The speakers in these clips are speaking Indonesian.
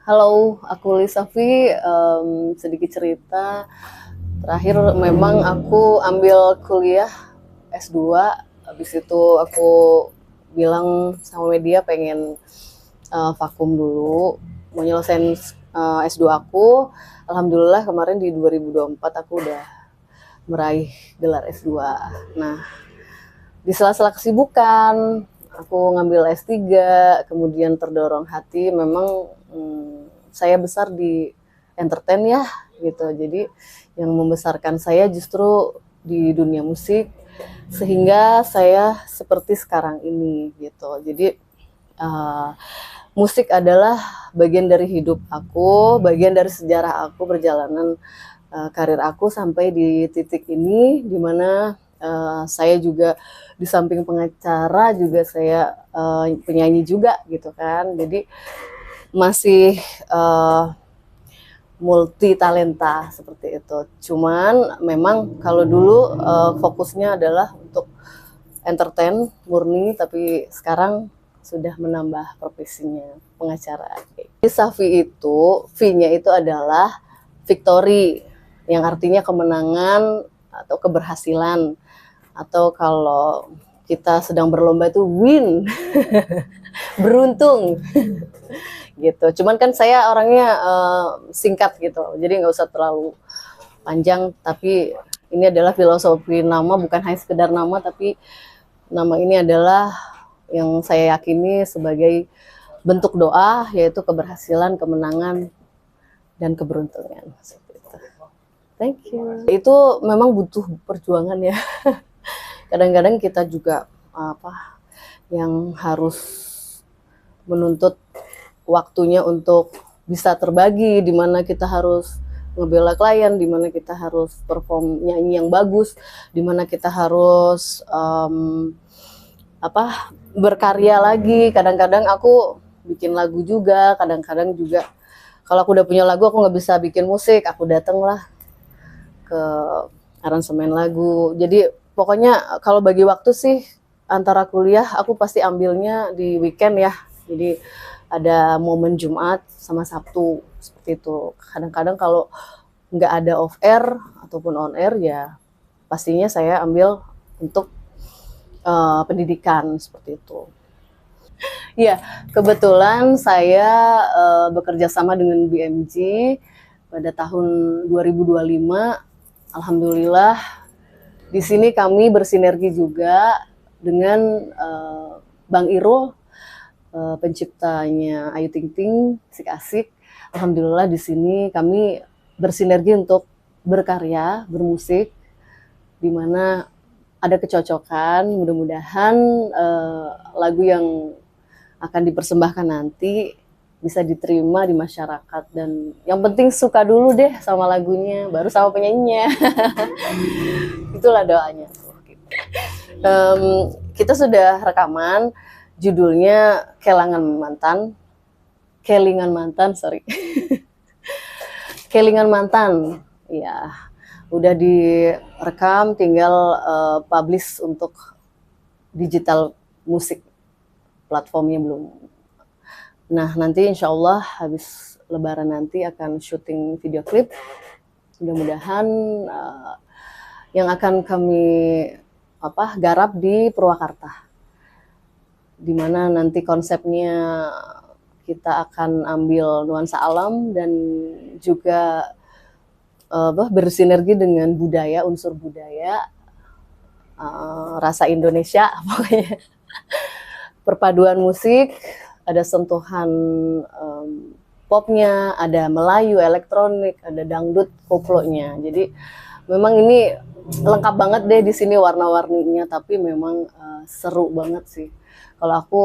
Halo, aku Lisafi. Sedikit cerita. Terakhir memang aku ambil kuliah S2. Habis itu aku bilang sama media pengen vakum dulu, mau nyelesain S2 aku. Alhamdulillah kemarin di 2024 aku udah meraih gelar S2. Nah, di sela-sela kesibukan aku ngambil S3, kemudian terdorong hati memang saya besar di entertain ya gitu. Jadi yang membesarkan saya justru di dunia musik sehingga saya seperti sekarang ini gitu. Jadi uh, musik adalah bagian dari hidup aku, bagian dari sejarah aku, perjalanan karir aku sampai di titik ini, di mana saya juga di samping pengacara juga saya penyanyi juga gitu kan. Jadi masih multi talenta seperti itu. Cuman memang kalau dulu fokusnya adalah untuk entertain murni, tapi sekarang sudah menambah profesinya pengacara. Safi itu, V-nya itu adalah victory, yang artinya kemenangan atau keberhasilan. Atau kalau kita sedang berlomba itu win, beruntung gitu. Cuman kan saya orangnya singkat gitu, jadi nggak usah terlalu panjang. Tapi ini adalah filosofi nama, bukan hanya sekedar nama, tapi nama ini adalah yang saya yakini sebagai bentuk doa, yaitu keberhasilan, kemenangan, dan keberuntungan. Thank you. Itu memang butuh perjuangan ya. Kadang-kadang kita juga yang harus menuntut waktunya untuk bisa terbagi, di mana kita harus ngebela klien, di mana kita harus perform nyanyi yang bagus, di mana kita harus berkarya lagi. Kadang-kadang aku bikin lagu juga, kadang-kadang juga kalau aku udah punya lagu aku nggak bisa bikin musik, aku datanglah ke aransemen lagu. Jadi pokoknya kalau bagi waktu sih antara kuliah aku pasti ambilnya di weekend ya. Jadi ada momen Jumat sama Sabtu seperti itu. Kadang-kadang kalau nggak ada off air ataupun on air ya pastinya saya ambil untuk pendidikan seperti itu. Ya, kebetulan saya bekerja sama dengan BMG pada tahun 2025. Alhamdulillah di sini kami bersinergi juga dengan Bang Irul, penciptanya Ayu Ting Ting, Asik Asik. Alhamdulillah di sini kami bersinergi untuk berkarya, bermusik, di mana ada kecocokan. Mudah-mudahan lagu yang akan dipersembahkan nanti bisa diterima di masyarakat, dan yang penting suka dulu deh sama lagunya, baru sama penyanyinya. Itulah doanya. Kita sudah rekaman, judulnya Kelingan Mantan, sorry. Kelingan Mantan, ya udah direkam, tinggal publish untuk digital musik, platformnya belum. Nah nanti insya Allah habis Lebaran nanti akan syuting video klip. Mudah-mudahan yang akan kami garap di Purwakarta, dimana nanti konsepnya kita akan ambil nuansa alam dan juga bersinergi dengan budaya, unsur budaya, rasa Indonesia pokoknya. Perpaduan musik, ada sentuhan popnya, ada Melayu, elektronik, ada dangdut, koplonya. Jadi memang ini lengkap banget deh di sini warna-warninya, tapi memang seru banget sih. Kalau aku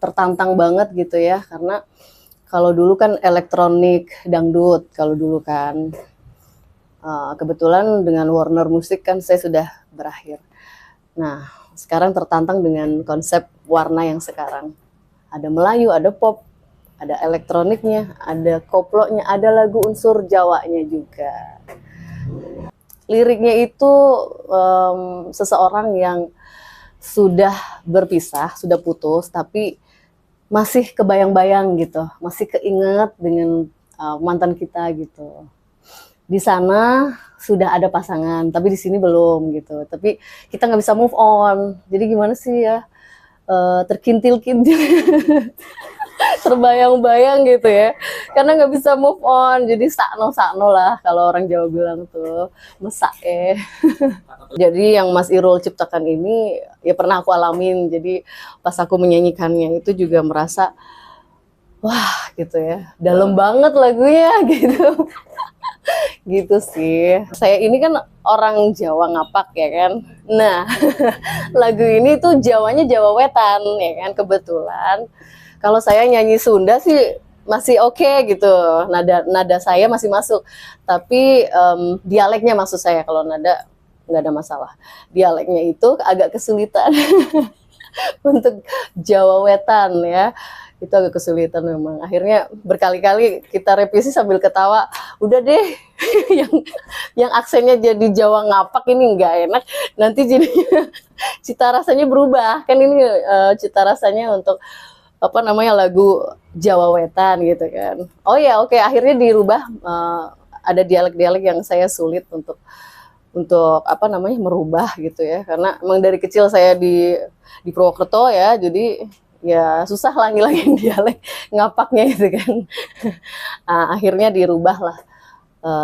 tertantang banget gitu ya, karena kalau dulu kan elektronik, dangdut, kalau dulu kan kebetulan dengan Warner Music kan saya sudah berakhir. Nah sekarang tertantang dengan konsep warna yang sekarang. Ada Melayu, ada pop, ada elektroniknya, ada koplonya, ada lagu unsur Jawanya juga. Liriknya itu seseorang yang sudah berpisah, sudah putus, tapi masih kebayang-bayang gitu, masih keinget dengan mantan kita gitu. Di sana sudah ada pasangan, tapi di sini belum gitu. Tapi kita nggak bisa move on. Jadi gimana sih ya? Terkintil-kintil, terbayang-bayang gitu ya. Karena nggak bisa move on, jadi sakno-sakno lah kalau orang Jawa bilang tuh, mesak Jadi yang Mas Irul ciptakan ini ya pernah aku alamin. Jadi pas aku menyanyikannya itu juga merasa wah gitu ya, dalam banget lagunya gitu. Gitu sih. Saya ini kan orang Jawa ngapak ya kan. Nah, lagu ini tuh Jawanya Jawa Wetan ya kan kebetulan. Kalau saya nyanyi Sunda sih masih oke gitu. Nada nada saya masih masuk. Tapi dialeknya maksud saya kalau nada nggak ada masalah. Dialeknya itu agak kesulitan untuk Jawa Wetan ya. Itu agak kesulitan memang. Akhirnya berkali-kali kita revisi sambil ketawa. Udah deh, yang yang aksennya jadi Jawa ngapak ini nggak enak. Nanti jadinya cita rasanya berubah. Kan ini cita rasanya untuk apa namanya lagu Jawa Wetan gitu kan. Oh ya oke, akhirnya dirubah. Ada dialek-dialek yang saya sulit untuk apa namanya merubah gitu ya, karena emang dari kecil saya di Purwokerto ya, jadi ya susah lah ngilangin dialek ngapaknya gitu kan. Akhirnya dirubah lah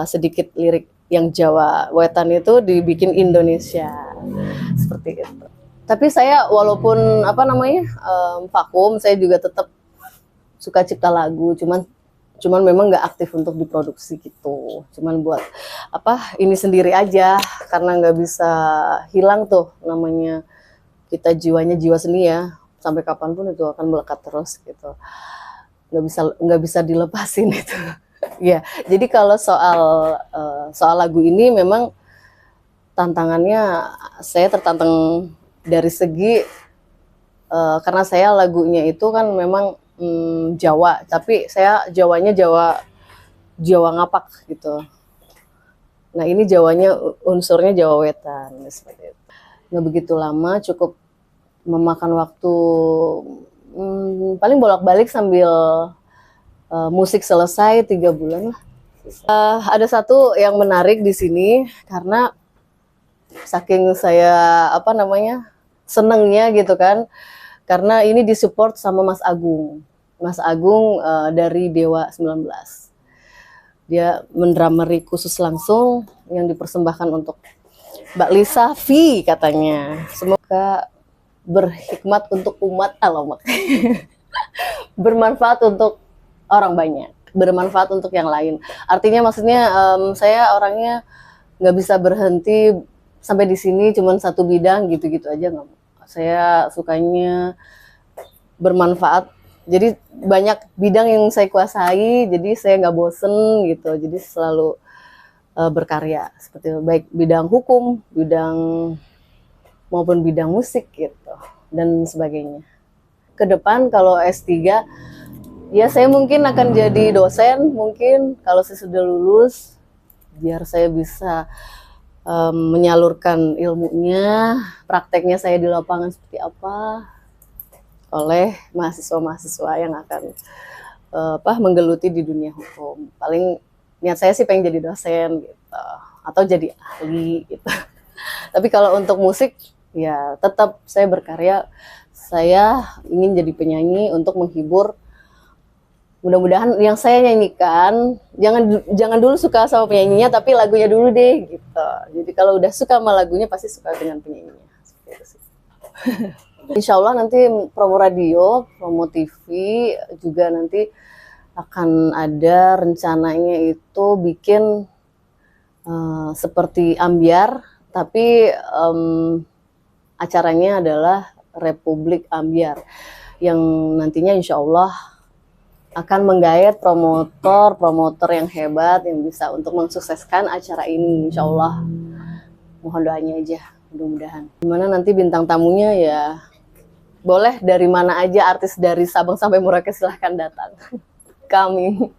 sedikit lirik yang Jawa Wetan itu dibikin Indonesia seperti itu. Tapi saya walaupun apa namanya vakum, saya juga tetap suka cipta lagu, cuman memang nggak aktif untuk diproduksi gitu, cuman buat apa ini sendiri aja, karena nggak bisa hilang tuh namanya kita jiwanya jiwa seni ya, sampai kapanpun itu akan melekat terus gitu, nggak bisa dilepasin itu. Ya jadi kalau soal lagu ini memang tantangannya, saya tertantang dari segi karena saya lagunya itu kan memang Jawa, tapi saya Jawanya Jawa ngapak gitu. Nah ini Jawanya unsurnya Jawa Wetan seperti itu. Nggak begitu lama, cukup memakan waktu paling bolak-balik sambil musik selesai 3 bulan lah. Ada satu yang menarik di sini karena saking saya apa namanya senengnya gitu kan, karena ini disupport sama Mas Agung. Mas Agung dari Dewa 19. Dia mendrameri khusus langsung yang dipersembahkan untuk Mbak Lisa V katanya. Semoga berhikmat untuk umat alamak. Bermanfaat untuk orang banyak, bermanfaat untuk yang lain. Artinya maksudnya saya orangnya nggak bisa berhenti sampai di sini cuman satu bidang gitu-gitu aja nggak. Saya sukanya bermanfaat, jadi banyak bidang yang saya kuasai, jadi saya nggak bosen gitu, jadi selalu berkarya seperti itu, baik bidang hukum, bidang maupun bidang musik gitu dan sebagainya. Ke depan kalau S3 ya saya mungkin akan jadi dosen, mungkin kalau saya sudah lulus, biar saya bisa menyalurkan ilmunya, prakteknya saya di lapangan seperti apa oleh mahasiswa-mahasiswa yang akan menggeluti di dunia hukum. Paling niat saya sih pengen jadi dosen gitu, atau jadi ahli gitu. Tapi kalau untuk musik ya tetap saya berkarya, saya ingin jadi penyanyi untuk menghibur. Mudah-mudahan yang saya nyanyikan jangan dulu suka sama penyanyinya, tapi lagunya dulu deh gitu. Jadi kalau udah suka sama lagunya pasti suka dengan penyanyinya. Seperti itu sih. Insya Allah nanti promo radio, promo TV juga nanti akan ada rencananya itu bikin seperti Ambyar, tapi acaranya adalah Republik Ambyar yang nantinya insya Allah akan menggait promotor yang hebat yang bisa untuk mensukseskan acara ini, insya Allah. Mohon doanya aja, mudah-mudahan. Gimana nanti bintang tamunya ya, boleh dari mana aja, artis dari Sabang sampai Merauke silahkan datang. Kami